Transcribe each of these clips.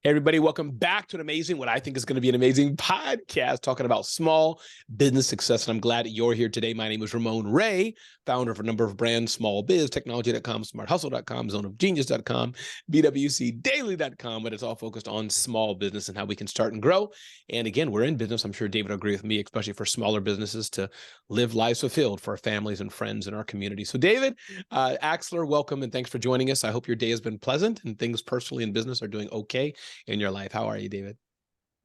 Hey, everybody, welcome back to what I think is going to be an amazing podcast talking about small business success. And I'm glad that you're here today. My name is Ramon Ray, founder of a number of brands, Small Biz, Technology.com, SmartHustle.com, ZoneOfGenius.com, BWCDaily.com, but it's all focused on small business and how we can start and grow. And again, we're in business. I'm sure David will agree with me, especially for smaller businesses to live lives fulfilled for our families and friends in our community. So David Axler, welcome and thanks for joining us. I hope your day has been pleasant and things personally in business are doing okay in your life. How are you, David?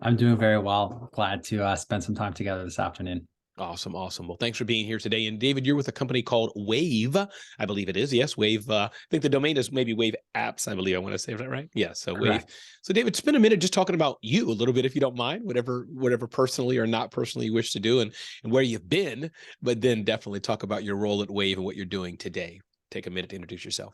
I'm doing very well. Glad to spend some time together this afternoon. Awesome. Well, thanks for being here today. And David, you're with a company called Wave. I believe it is. Yes, Wave. I think the domain is maybe Wave Apps. I believe I want to say that right. Yeah. So Wave. Correct. So David, spend a minute just talking about you a little bit, if you don't mind, whatever personally or not personally you wish to do and where you've been, but then definitely talk about your role at Wave and what you're doing today. Take a minute to introduce yourself.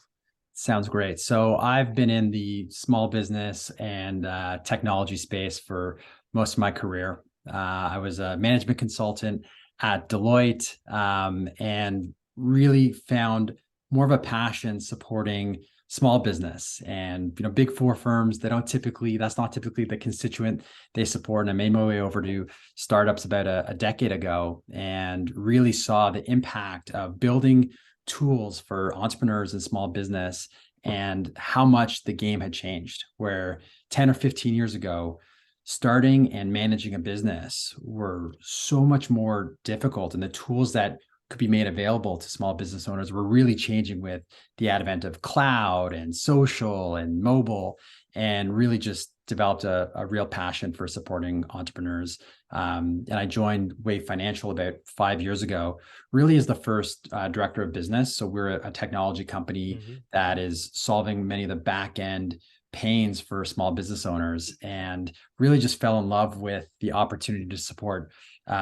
Sounds great. So I've been in the small business and technology space for most of my career. I was a management consultant at Deloitte and really found more of a passion supporting small business and big four firms. That's not typically the constituent they support. And I made my way over to startups about a decade ago and really saw the impact of building tools for entrepreneurs and small business and how much the game had changed, where 10 or 15 years ago, starting and managing a business were so much more difficult, and the tools that could be made available to small business owners were really changing with the advent of cloud and social and mobile, and really just developed a real passion for supporting entrepreneurs. And I joined Wave Financial about 5 years ago, really as the first director of business. So we're a technology company that is solving many of the back end pains for small business owners, and really just fell in love with the opportunity to support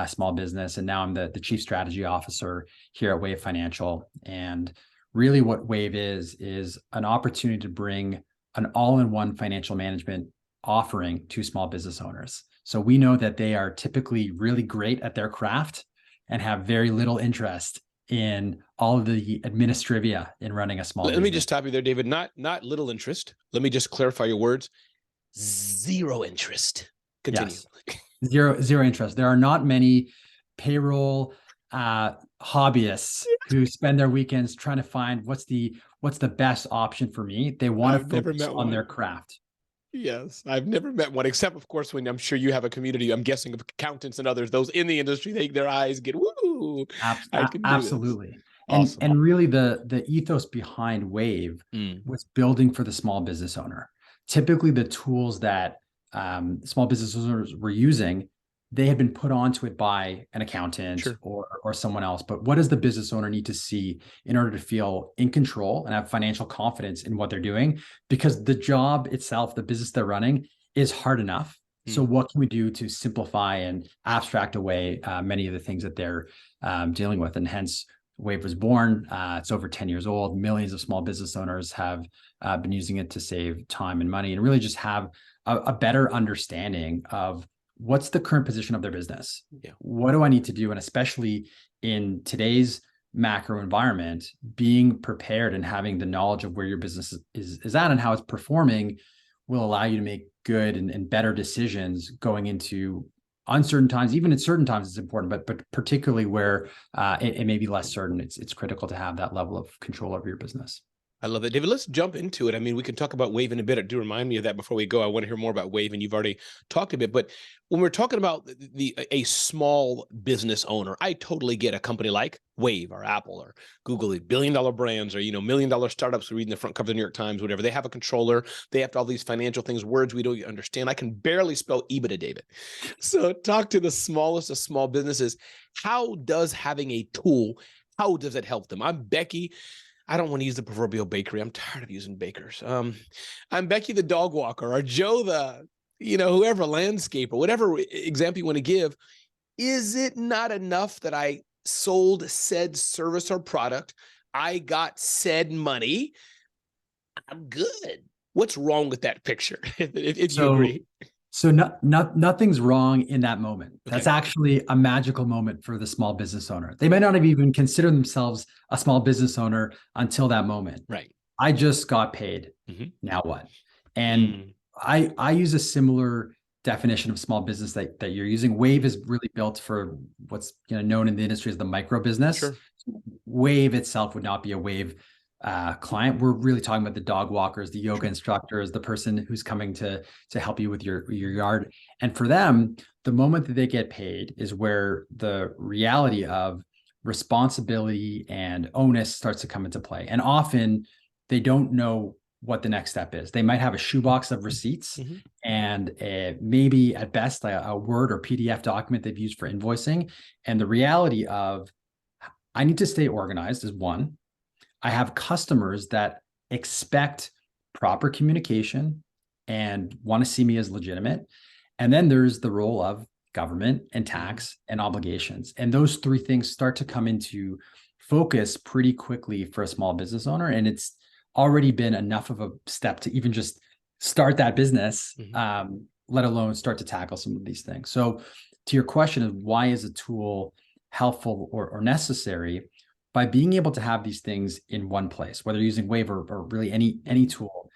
small business. And now I'm the chief strategy officer here at Wave Financial. And really what Wave is an opportunity to bring an all-in-one financial management offering to small business owners. So we know that they are typically really great at their craft and have very little interest in all of the administrivia in running a small business. Let me just stop you there, David. Not little interest. Let me just clarify your words. Zero interest. Continue. Yes. Zero interest. There are not many payroll hobbyists who spend their weekends trying to find what's the best option for me. They want to focus on their craft. Yes, I've never met one, except of course when I'm sure you have a community, I'm guessing, of accountants and others, those in the industry, their eyes get woo. Absolutely. Awesome. And really the ethos behind Wave was building for the small business owner. Typically the tools that small business owners were using, they had been put onto it by an accountant or someone else. But what does the business owner need to see in order to feel in control and have financial confidence in what they're doing? Because the job itself, the business they're running, is hard enough. So what can we do to simplify and abstract away many of the things that they're dealing with? And hence, Wave was born. It's over 10 years old. Millions of small business owners have been using it to save time and money and really just have a better understanding of what's the current position of their business. What do I need to do? And especially in today's macro environment, being prepared and having the knowledge of where your business is at and how it's performing will allow you to make good and better decisions going into uncertain times. Even in certain times it's important, but particularly where it may be less certain, it's critical to have that level of control over your business. I love that, David. Let's jump into it. I mean, we can talk about Wave in a bit. Do remind me of that before we go. I want to hear more about Wave, and you've already talked a bit. But when we're talking about a small business owner, I totally get a company like Wave or Apple or Google, billion-dollar brands or million-dollar startups we read in the front cover of the New York Times, whatever. They have a controller. They have all these financial things, words we don't understand. I can barely spell EBITDA, David. So talk to the smallest of small businesses. How does having a tool, how does it help them? I'm Becky. I don't want to use the proverbial bakery. I'm tired of using bakers. I'm Becky the dog walker, or Joe the, whoever, landscaper, whatever example you want to give. Is it not enough that I sold said service or product? I got said money. I'm good. What's wrong with that picture? if you agree. So nothing's wrong in that moment. That's actually a magical moment for the small business owner. They might not have even considered themselves a small business owner until that moment. Right. I just got paid. Now what? And I use a similar definition of small business that you're using. Wave is really built for what's known in the industry as the micro business. Sure. Wave itself would not be a Wave client. We're really talking about the dog walkers, the yoga instructors, the person who's coming to help you with your yard. And for them, the moment that they get paid is where the reality of responsibility and onus starts to come into play. And often they don't know what the next step is. They might have a shoebox of receipts and maybe at best a Word or PDF document they've used for invoicing. And the reality of, I need to stay organized is one. I have customers that expect proper communication and want to see me as legitimate. And then there's the role of government and tax and obligations. And those three things start to come into focus pretty quickly for a small business owner. And it's already been enough of a step to even just start that business, let alone start to tackle some of these things. So to your question of why is a tool helpful or necessary, by being able to have these things in one place, whether you're using Wave or really any tool,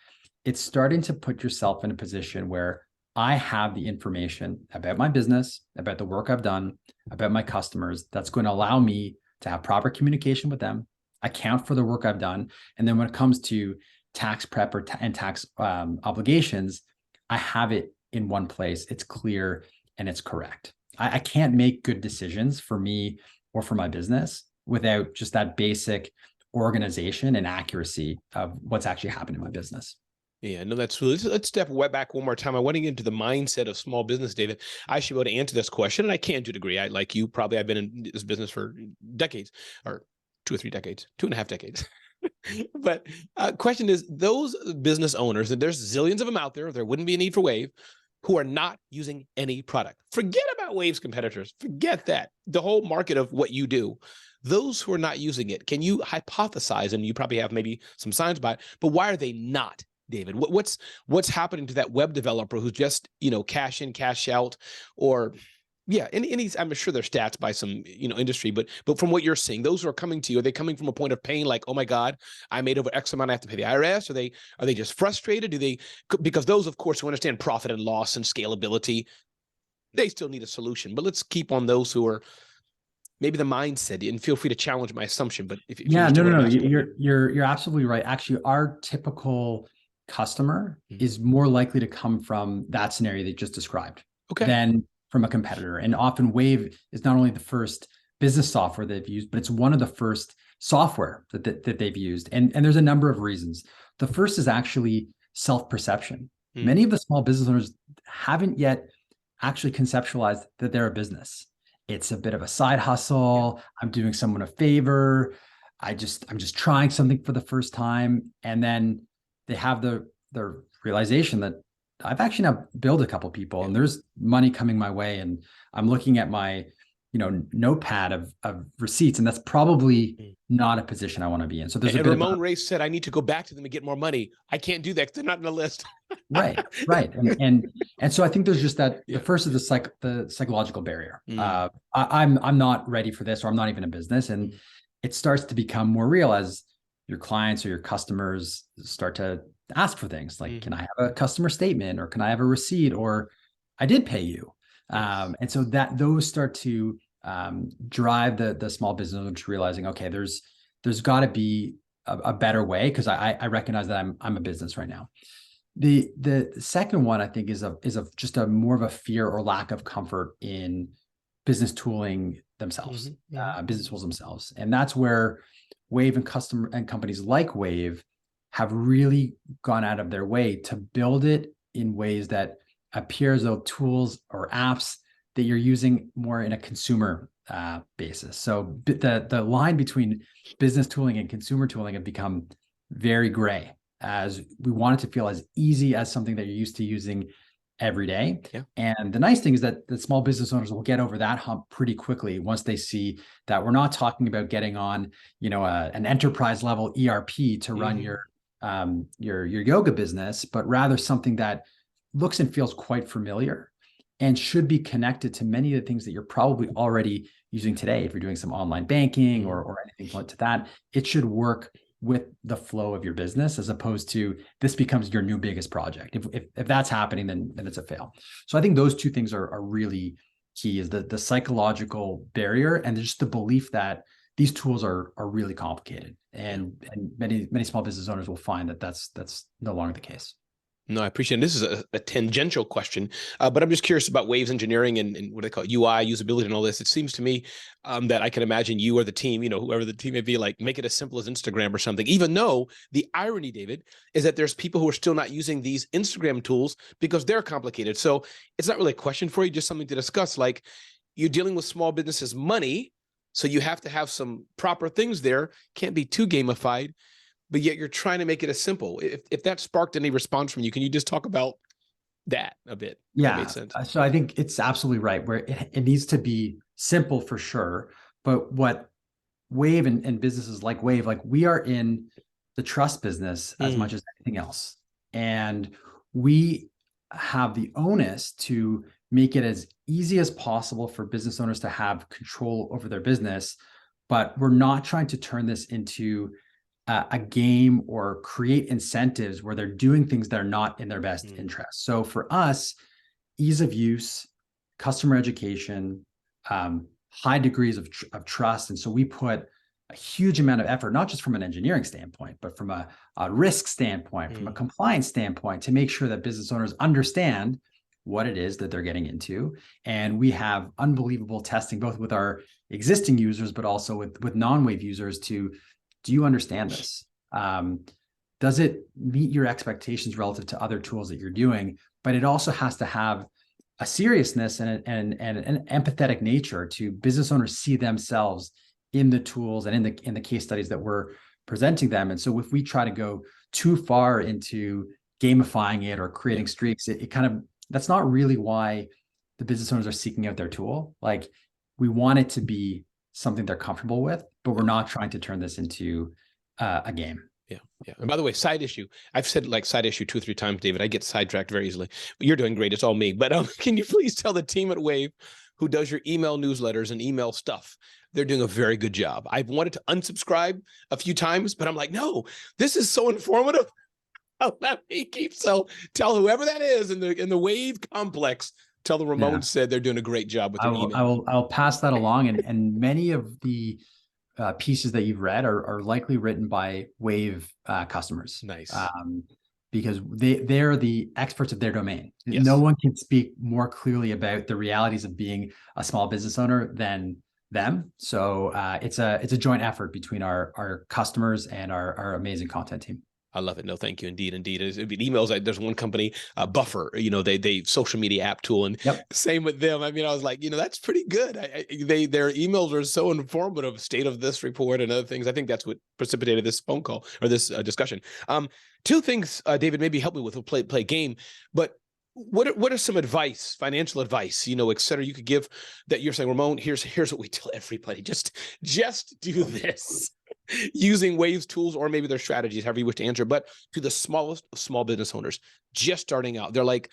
it's starting to put yourself in a position where I have the information about my business, about the work I've done, about my customers, that's going to allow me to have proper communication with them, account for the work I've done. And then when it comes to tax prep and tax obligations, I have it in one place. It's clear and it's correct. I can't make good decisions for me or for my business without just that basic organization and accuracy of what's actually happening in my business. Yeah, no, that's really, let's step back one more time. I want to get into the mindset of small business, David. I should be able to answer this question, and I can to a degree. Like you, probably I've been in this business for decades, or 2 or 3 decades, 2.5 decades. But question is, those business owners, and there's zillions of them out there wouldn't be a need for Wave, who are not using any product. Forget about Wave's competitors. Forget that. The whole market of what you do. Those who are not using it, can you hypothesize, and you probably have maybe some signs about it, but why are they not, David? What's happening to that web developer who's just, cash in, cash out, or any I'm sure there's stats by some, industry, but from what you're seeing, those who are coming to you, are they coming from a point of pain, like, oh my God, I made over X amount, I have to pay the IRS? Are they just frustrated? Because those, of course, who understand profit and loss and scalability, they still need a solution. But let's keep on those who are maybe the mindset, and feel free to challenge my assumption. But if no, you're absolutely right. Actually, our typical customer is more likely to come from that scenario that you just described than from a competitor. And often Wave is not only the first business software they've used, but it's one of the first software that they've used. And there's a number of reasons. The first is actually self-perception. Many of the small business owners haven't yet actually conceptualized that they're a business. It's a bit of a side hustle. I'm doing someone a favor. I'm just trying something for the first time. And then they have the realization that I've actually now billed a couple people and there's money coming my way. And I'm looking at my, notepad of receipts, and that's probably not a position I want to be in. So there's Ramon Ray said, I need to go back to them and get more money. I can't do that because they're not in the list. Right. And so I think there's just that. The first is the psychological barrier. I'm not ready for this, or I'm not even in business. And it starts to become more real as your clients or your customers start to ask for things like, can I have a customer statement, or can I have a receipt, or I did pay you. And so those start to drive the small business into realizing, okay, there's got to be a better way, because I recognize that I'm a business right now. The second one, I think, is just a more of a fear or lack of comfort in business tooling themselves, business tools themselves. And that's where Wave and companies like Wave have really gone out of their way to build it in ways that appear as though tools or apps that you're using more in a consumer basis. So the line between business tooling and consumer tooling have become very gray, as we want it to feel as easy as something that you're used to using every day. Yeah. And the nice thing is that the small business owners will get over that hump pretty quickly once they see that we're not talking about getting on, an enterprise level ERP to run your yoga business, but rather something that looks and feels quite familiar and should be connected to many of the things that you're probably already using today. If you're doing some online banking or anything like that, it should work with the flow of your business, as opposed to this becomes your new biggest project. If that's happening, then it's a fail. So I think those two things are really key, is the psychological barrier and just the belief that these tools are really complicated. And many small business owners will find that that's no longer the case. No, I appreciate it. This is a tangential question, but I'm just curious about Wave's engineering and what they call it, UI, usability, and all this. It seems to me that I can imagine you or the team, whoever the team may be, like, make it as simple as Instagram or something, even though the irony, David, is that there's people who are still not using these Instagram tools because they're complicated. So it's not really a question for you, just something to discuss. Like, you're dealing with small businesses' money, so you have to have some proper things there. Can't be too gamified, but yet you're trying to make it as simple. If that sparked any response from you, can you just talk about that a bit? Yeah. That made sense. So I think it's absolutely right, where it needs to be simple for sure. But what Wave and businesses like Wave, like, we are in the trust business as much as anything else. And we have the onus to make it as easy as possible for business owners to have control over their business. But we're not trying to turn this into a game or create incentives where they're doing things that are not in their best interest. So for us, ease of use, customer education, high degrees of trust. And so we put a huge amount of effort, not just from an engineering standpoint, but from a risk standpoint, from a compliance standpoint, to make sure that business owners understand what it is that they're getting into. And we have unbelievable testing, both with our existing users, but also with non-Wave users, to, do you understand this? Does it meet your expectations relative to other tools that you're doing? But it also has to have a seriousness and an empathetic nature to business owners see themselves in the tools and in the case studies that we're presenting them. And so if we try to go too far into gamifying it or creating streaks, it kind of, that's not really why the business owners are seeking out their tool. Like, we want it to be something they're comfortable with, but we're not trying to turn this into a game. Yeah. And by the way, side issue, I've said like side issue 2 or 3 times, David. I get sidetracked very easily. You're doing great. It's all me. But can you please tell the team at Wave, who does your email newsletters and email stuff, they're doing a very good job. I've wanted to unsubscribe a few times, but I'm like, no, this is so informative. Let me keep. So tell whoever that is in the Wave complex, tell the Ramon said they're doing a great job with their email. I'll pass that along. And many of the pieces that you've read are likely written by Wave customers. Nice. Because they're the experts of their domain. Yes. No one can speak more clearly about the realities of being a small business owner than them. So it's a joint effort between our customers and our amazing content team. I love it. No, thank you. Indeed. Emails. There's one company, Buffer, they social media app tool, and same with them. I mean, I was like, that's pretty good. Their emails are so informative, state of this report and other things. I think that's what precipitated this phone call or this discussion. 2 things, David, maybe help me with. We'll play a game, but what are some advice, financial advice, et cetera, you could give that you're saying, Ramon, here's what we tell everybody. Just do this using Wave's tools, or maybe their strategies, however you wish to answer, but to the smallest of small business owners just starting out. They're like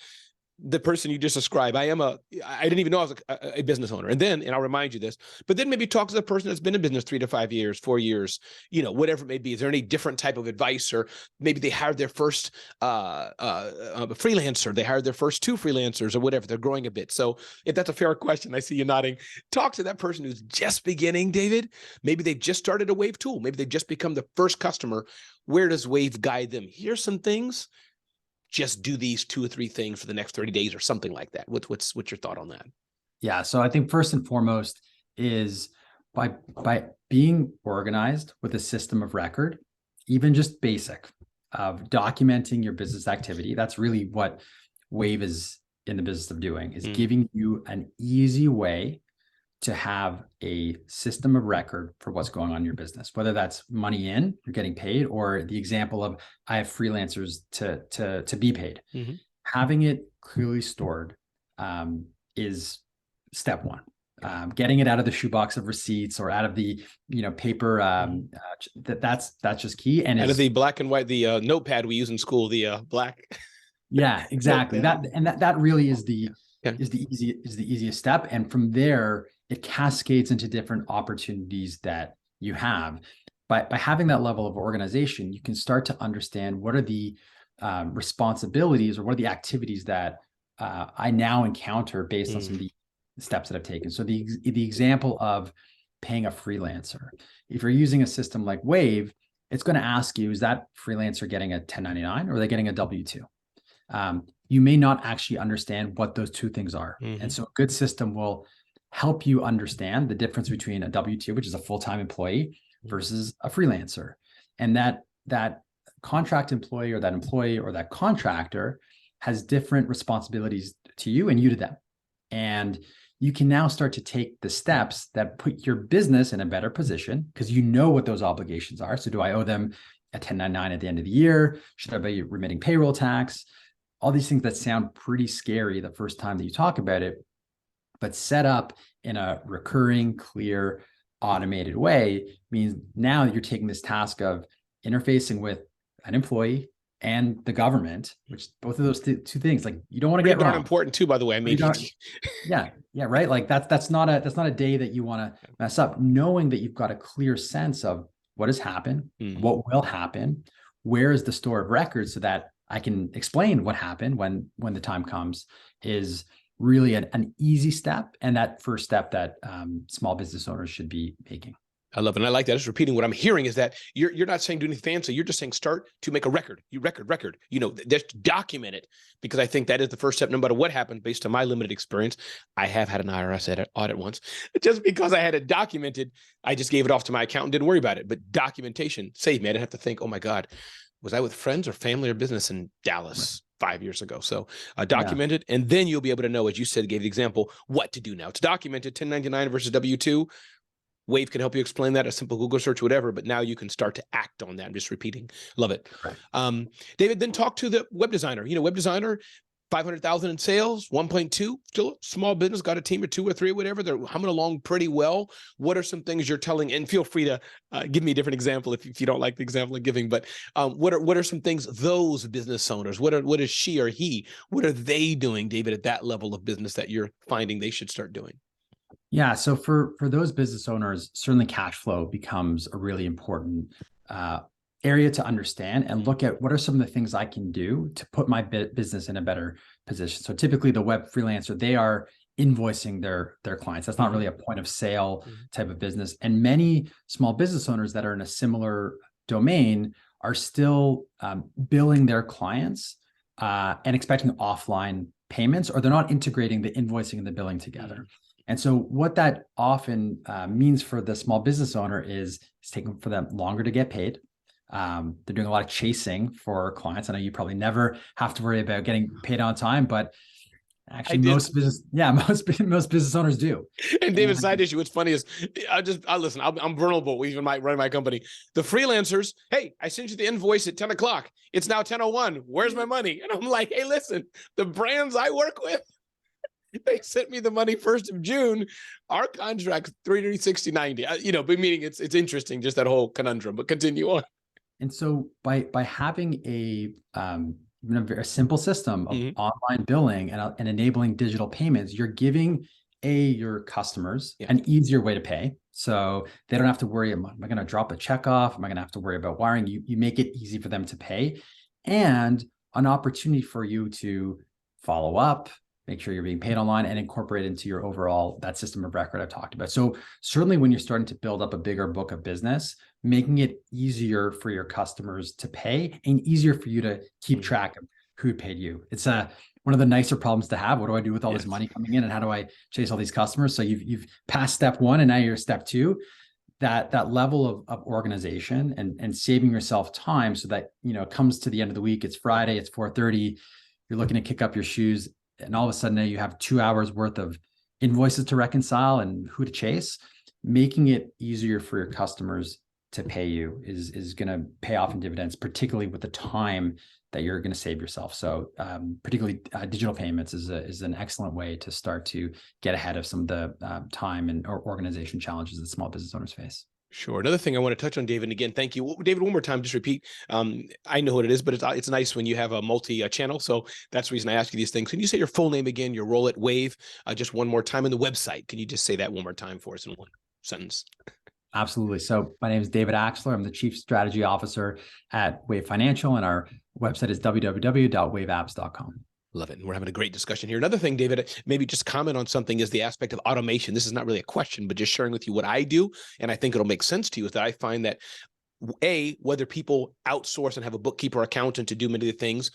the person you just described. I didn't even know I was a business owner. And I'll remind you this, but then maybe talk to the person that's been in business 3 to 5 years, 4 years, whatever it may be. Is there any different type of advice? Or maybe they hired their first freelancer, they hired their first 2 freelancers or whatever, they're growing a bit. So if that's a fair question, I see you nodding. Talk to that person who's just beginning, David. Maybe they've just started a Wave tool. Maybe they've just become the first customer. Where does Wave guide them? Here's some things. Just do these 2 or 3 things for the next 30 days or something like that. What's your thought on that? Yeah. So I think first and foremost is by being organized with a system of record, even just basic of documenting your business activity. That's really what Wave is in the business of doing, is giving you an easy way to have a system of record for what's going on in your business, whether that's money in, you're getting paid, or the example of I have freelancers to be paid. Having it clearly stored is step 1. Getting it out of the shoebox of receipts or out of the paper, that's just key. And out of the black and white, the notepad we use in school, the black. Yeah, exactly. That really is the easiest step. And from there, it cascades into different opportunities that you have. by having that level of organization, you can start to understand what are the responsibilities or what are the activities that I now encounter based on some of the steps that I've taken. So the example of paying a freelancer, if you're using a system like Wave, it's going to ask you, is that freelancer getting a 1099 or are they getting a W-2? You may not actually understand what those two things are. And so a good system will help you understand the difference between a W-2, which is a full-time employee, versus a freelancer. And that contract employee or that contractor has different responsibilities to you and you to them. And you can now start to take the steps that put your business in a better position because you know what those obligations are. So do I owe them a 1099 at the end of the year? Should I be remitting payroll tax? All these things that sound pretty scary the first time that you talk about it, but set up in a recurring, clear, automated way means now you're taking this task of interfacing with an employee and the government, which both of those two things, like you don't want to get wrong. Important too, by the way. I mean, yeah, right. Like that's not a day that you want to mess up. Knowing that you've got a clear sense of what has happened, what will happen, where is the store of records, so that I can explain what happened when the time comes, is really an easy step, and that first step that small business owners should be making. I love it. And I like that. Just repeating what I'm hearing is that you're not saying do anything fancy. You're just saying start to make a record. Record. Just document it, because I think that is the first step. No matter what happens, based on my limited experience, I have had an IRS audit once. Just because I had it documented, I just gave it off to my accountant, didn't worry about it. But documentation saved me. I didn't have to think, oh my God, was I with friends or family or business in Dallas 5 years ago? So document it, and then you'll be able to know, as you said, gave the example, what to do now. It's documented, 1099 versus W-2. Wave can help you explain that, a simple Google search, whatever, but now you can start to act on that. I'm just repeating. Love it. Right. David, then talk to the web designer. Web designer, 500,000 in sales, 1.2, still a small business, got a team of 2 or 3, whatever. They're humming along pretty well. What are some things you're telling? And feel free to give me a different example if you don't like the example I'm giving. But what are some things those business owners? What is she or he? What are they doing, David, at that level of business that you're finding they should start doing? Yeah. So for those business owners, certainly cash flow becomes a really important area to understand and look at what are some of the things I can do to put my business in a better position. So typically the web freelancer, they are invoicing their clients. That's not really a point of sale type of business. And many small business owners that are in a similar domain are still billing their clients and expecting offline payments, or they're not integrating the invoicing and the billing together. And so what that often means for the small business owner is it's taking for them longer to get paid. They're doing a lot of chasing for clients. I know you probably never have to worry about getting paid on time, but actually most business owners do. And David's side issue, what's funny is listen, I'm vulnerable. We even might run my company. The freelancers, hey, I sent you the invoice at 10 o'clock. It's now 10:01. Where's my money? And I'm like, hey, listen, the brands I work with, they sent me the money 1st of June. Our contract's 360-90. But meaning it's interesting, just that whole conundrum. But continue on. And so by having a very simple system of online billing and enabling digital payments, you're giving your customers an easier way to pay. So they don't have to worry, am I going to drop a check off? Am I going to have to worry about wiring? You make it easy for them to pay, and an opportunity for you to follow up, make sure you're being paid online, and incorporate into your overall, that system of record I've talked about. So certainly when you're starting to build up a bigger book of business, making it easier for your customers to pay and easier for you to keep track of who paid you. It's one of the nicer problems to have. What do I do with all this money coming in, and how do I chase all these customers? So you've passed step 1 and now you're step 2. That level of organization and saving yourself time so that, it comes to the end of the week, it's Friday, it's 4:30, you're looking to kick up your shoes, and all of a sudden now you have 2 hours worth of invoices to reconcile and who to chase. Making it easier for your customers to pay you is going to pay off in dividends, particularly with the time that you're going to save yourself. So particularly digital payments is an excellent way to start to get ahead of some of the time and or organization challenges that small business owners face. Sure. Another thing I want to touch on, David, and again, thank you. David, one more time, just repeat. I know what it is, but it's nice when you have a multi-channel. So that's the reason I ask you these things. Can you say your full name again, your role at Wave, just one more time, and the website? Can you just say that one more time for us in one sentence? Absolutely. So my name is David Axler. I'm the Chief Strategy Officer at Wave Financial, and our website is www.waveapps.com. Love it. And we're having a great discussion here. Another thing, David, maybe just comment on something is the aspect of automation. This is not really a question, but just sharing with you what I do. And I think it'll make sense to you is that I find that whether people outsource and have a bookkeeper or accountant to do many of the things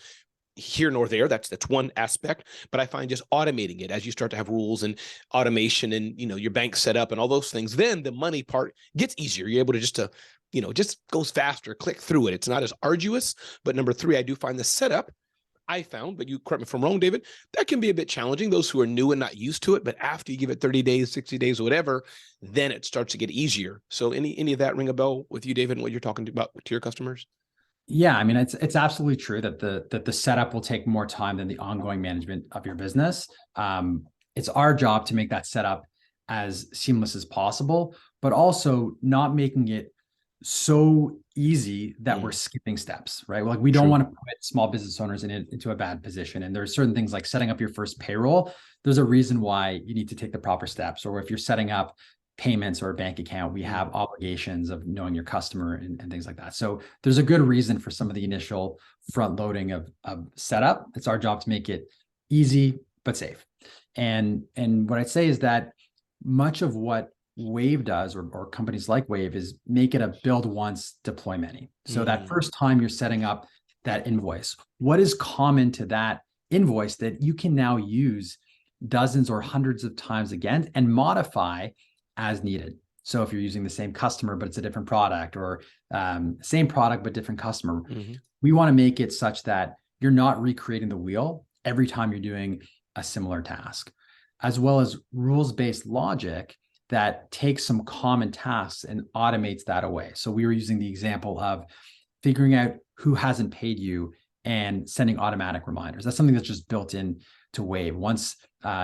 here nor there, that's one aspect, but I find just automating it as you start to have rules and automation and, your bank set up and all those things, then the money part gets easier. You're able to just goes faster, click through it. It's not as arduous. But number three, I do find the setup, I found, but you correct me if I'm wrong, David, that can be a bit challenging, those who are new and not used to it. But after you give it 30 days, 60 days, or whatever, then it starts to get easier. So any of that ring a bell with you, David, and what you're talking about to your customers? Yeah, I mean, it's absolutely true that the setup will take more time than the ongoing management of your business. It's our job to make that setup as seamless as possible, but also not making it so easy that we're skipping steps, right? Like we don't want to put small business owners into a bad position. And there are certain things like setting up your first payroll. There's a reason why you need to take the proper steps. Or if you're setting up payments or a bank account, we have obligations of knowing your customer and things like that. So there's a good reason for some of the initial front loading of setup. It's our job to make it easy but safe. And what I'd say is that much of what Wave does, or companies like Wave, is make it a build once, deploy many. So that first time you're setting up that invoice, what is common to that invoice that you can now use dozens or hundreds of times again and modify as needed? So if you're using the same customer, but it's a different product, or same product, but different customer, we want to make it such that you're not recreating the wheel every time you're doing a similar task, as well as rules-based logic that takes some common tasks and automates that away. So we were using the example of figuring out who hasn't paid you and sending automatic reminders. That's something that's just built in to Wave. Once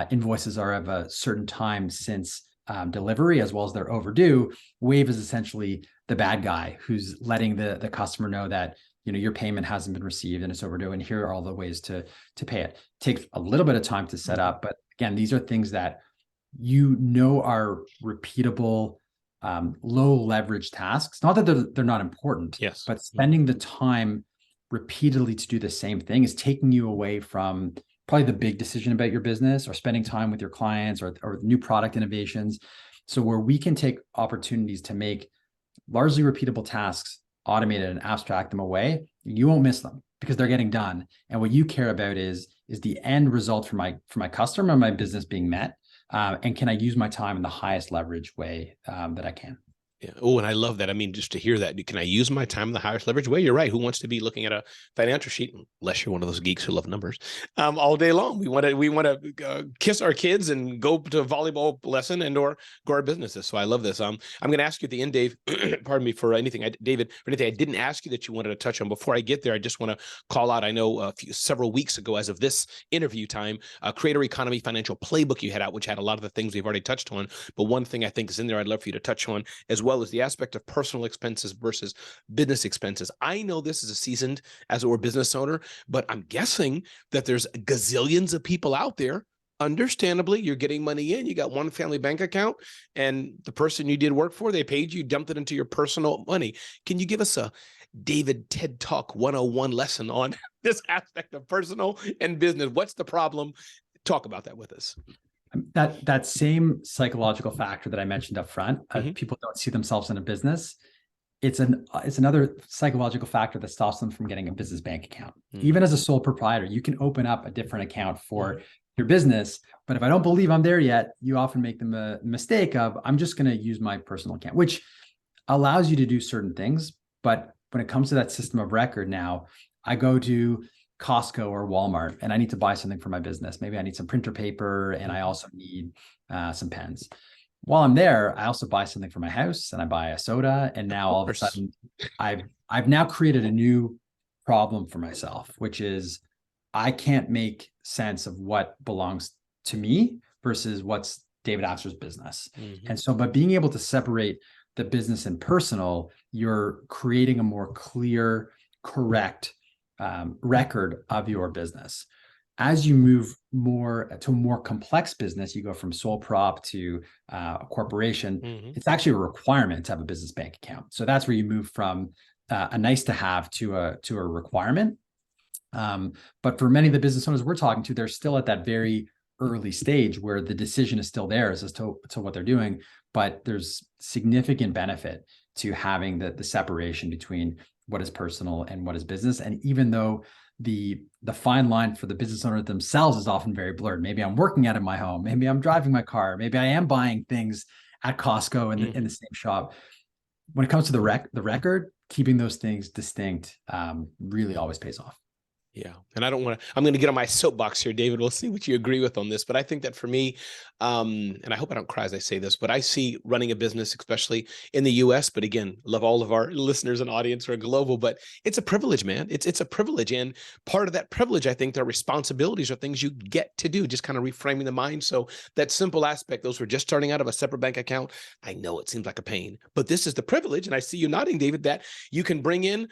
invoices are of a certain time since delivery, as well as they're overdue, Wave is essentially the bad guy who's letting the customer know that your payment hasn't been received and it's overdue, and here are all the ways to pay it. Takes a little bit of time to set up, but again, these are things that are repeatable, low leverage tasks. Not that they're not important, yes, but spending the time repeatedly to do the same thing is taking you away from probably the big decision about your business, or spending time with your clients, or new product innovations. So where we can take opportunities to make largely repeatable tasks automated and abstract them away, you won't miss them because they're getting done. And what you care about is the end result for my customer and my business being met. And can I use my time in the highest leverage way that I can? Yeah. Oh, and I love that. I mean, just to hear that, can I use my time in the highest leverage way? You're right. Who wants to be looking at a financial sheet, unless you're one of those geeks who love numbers, all day long? We want to kiss our kids and go to a volleyball lesson or go our businesses. So I love this. I'm going to ask you at the end, Dave. Pardon me for anything, David, for anything I didn't ask you that you wanted to touch on. Before I get there, I just want to call out. I know several weeks ago, as of this interview time, Creator Economy Financial Playbook you had out, which had a lot of the things we've already touched on. But one thing I think is in there, I'd love for you to touch on, as well as the aspect of personal expenses versus business expenses. I know this is a seasoned, as it were, business owner, but I'm guessing that there's gazillions of people out there. Understandably, you're getting money in, you got one family bank account, and the person you did work for, they paid you, dumped it into your personal money. Can you give us a David TED Talk 101 lesson on this aspect of personal and business? What's the problem? Talk about that with us. That same psychological factor that I mentioned up front, people don't see themselves in a business. It's another psychological factor that stops them from getting a business bank account. Even as a sole proprietor, you can open up a different account for your business. But if I don't believe I'm there yet, you often make the mistake of, I'm just going to use my personal account, which allows you to do certain things. But when it comes to that system of record now, I go to Costco or Walmart and I need to buy something for my business. Maybe I need some printer paper and I also need some pens. While I'm there, I also buy something for my house and I buy a soda. And now all of a sudden I've now created a new problem for myself, which is I can't make sense of what belongs to me versus what's David Axler's business. And so by being able to separate the business and personal, you're creating a more clear, correct record of your business. As you move more to a more complex business, you go from sole prop to a corporation. Mm-hmm. It's actually a requirement to have a business bank account. So that's where you move from a nice to have to a requirement. But for many of the business owners we're talking to, they're still at that very early stage where the decision is still theirs as to what they're doing. But there's significant benefit to having the separation between what is personal and what is business. And even though the fine line for the business owner themselves is often very blurred. Maybe I'm working out of my home. Maybe I'm driving my car. Maybe I am buying things at Costco in the same shop. When it comes to the record, keeping those things distinct really always pays off. Yeah. And I'm going to get on my soapbox here, David. We'll see what you agree with on this. But I think that for me, and I hope I don't cry as I say this, but I see running a business, especially in the US, but again, love all of our listeners and audience who are global, but it's a privilege, man. It's a privilege. And part of that privilege, I think their responsibilities are things you get to do, just kind of reframing the mind. So that simple aspect, those who are just starting out of a separate bank account, I know it seems like a pain, but this is the privilege. And I see you nodding, David, that you can bring in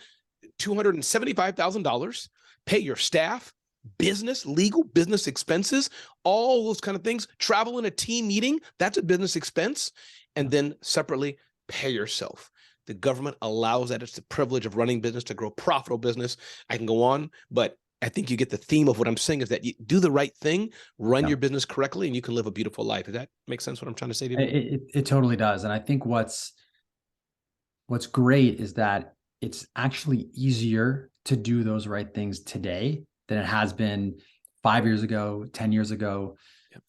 $275,000, pay your staff, business, legal, business expenses, all those kind of things, travel in a team meeting, that's a business expense. And then separately, pay yourself. The government allows that. It's the privilege of running business to grow profitable business. I can go on, but I think you get the theme of what I'm saying is that you do the right thing, run your business correctly, and you can live a beautiful life. Does that make sense what I'm trying to say to you? It totally does. And I think what's great is that it's actually easier to do those right things today than it has been 5 years ago, 10 years ago. Yep.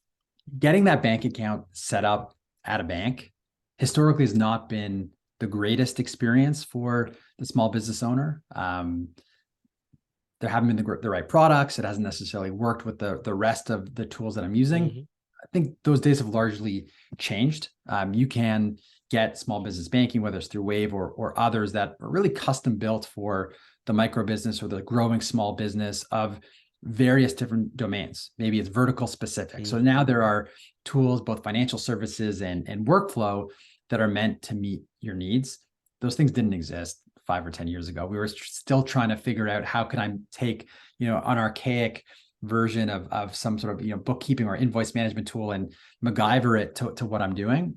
Getting that bank account set up at a bank historically has not been the greatest experience for the small business owner. There haven't been the right products. It hasn't necessarily worked with the rest of the tools that I'm using. Mm-hmm. I think those days have largely changed. You can get small business banking, whether it's through Wave or others that are really custom built for the micro business or the growing small business of various different domains. Maybe it's vertical specific. So now there are tools, both financial services and workflow, that are meant to meet your needs. Those things didn't exist 5 or 10 years ago. We were still trying to figure out how can I take, an archaic version of some sort of, bookkeeping or invoice management tool and MacGyver it to what I'm doing.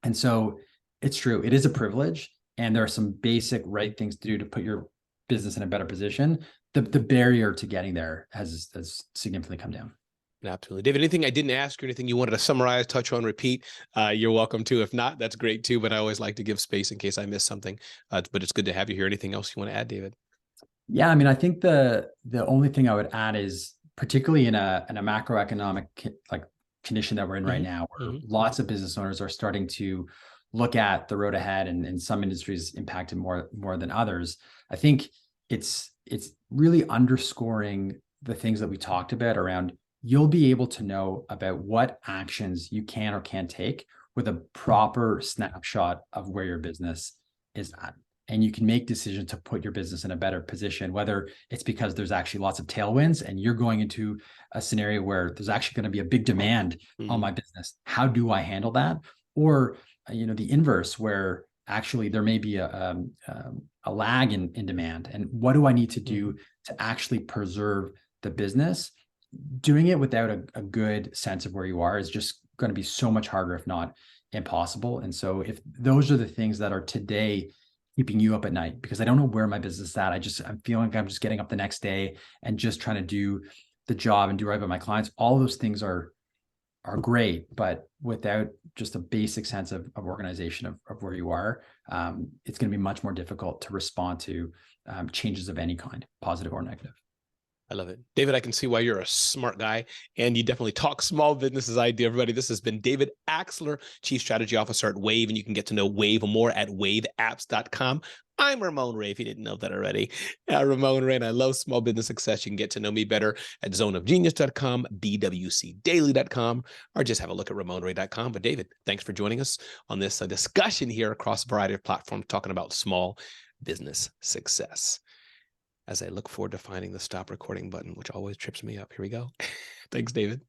And so it's true. It is a privilege. And there are some basic right things to do to put your business in a better position. The barrier to getting there has significantly come down. Absolutely. David, anything I didn't ask you, anything you wanted to summarize, touch on, repeat, you're welcome to. If not, that's great too. But I always like to give space in case I miss something. But it's good to have you here. Anything else you want to add, David? Yeah, I mean, I think the only thing I would add is particularly in a macroeconomic condition that we're in right now, where lots of business owners are starting to look at the road ahead, and some industries impacted more than others. I think it's really underscoring the things that we talked about around you'll be able to know about what actions you can or can't take with a proper snapshot of where your business is at. And you can make decisions to put your business in a better position, whether it's because there's actually lots of tailwinds and you're going into a scenario where there's actually going to be a big demand on my business. How do I handle that? Or, the inverse, where actually there may be a lag in demand. And what do I need to do to actually preserve the business? Doing it without a good sense of where you are is just going to be so much harder, if not impossible. And so if those are the things that are today keeping you up at night, because I don't know where my business is at, I'm feeling like I'm just getting up the next day and just trying to do the job and do right by my clients. All those things are great, but without just a basic sense of organization of where you are, it's going to be much more difficult to respond to changes of any kind, positive or negative. I love it. David, I can see why you're a smart guy, and you definitely talk small business as I do, everybody. This has been David Axler, Chief Strategy Officer at Wave, and you can get to know Wave more at waveapps.com. I'm Ramon Ray, if you didn't know that already. Ramon Ray, and I love small business success. You can get to know me better at zoneofgenius.com, bwcdaily.com, or just have a look at ramonray.com. But David, thanks for joining us on this discussion here across a variety of platforms talking about small business success. As I look forward to finding the stop recording button, which always trips me up. Here we go. Thanks, David.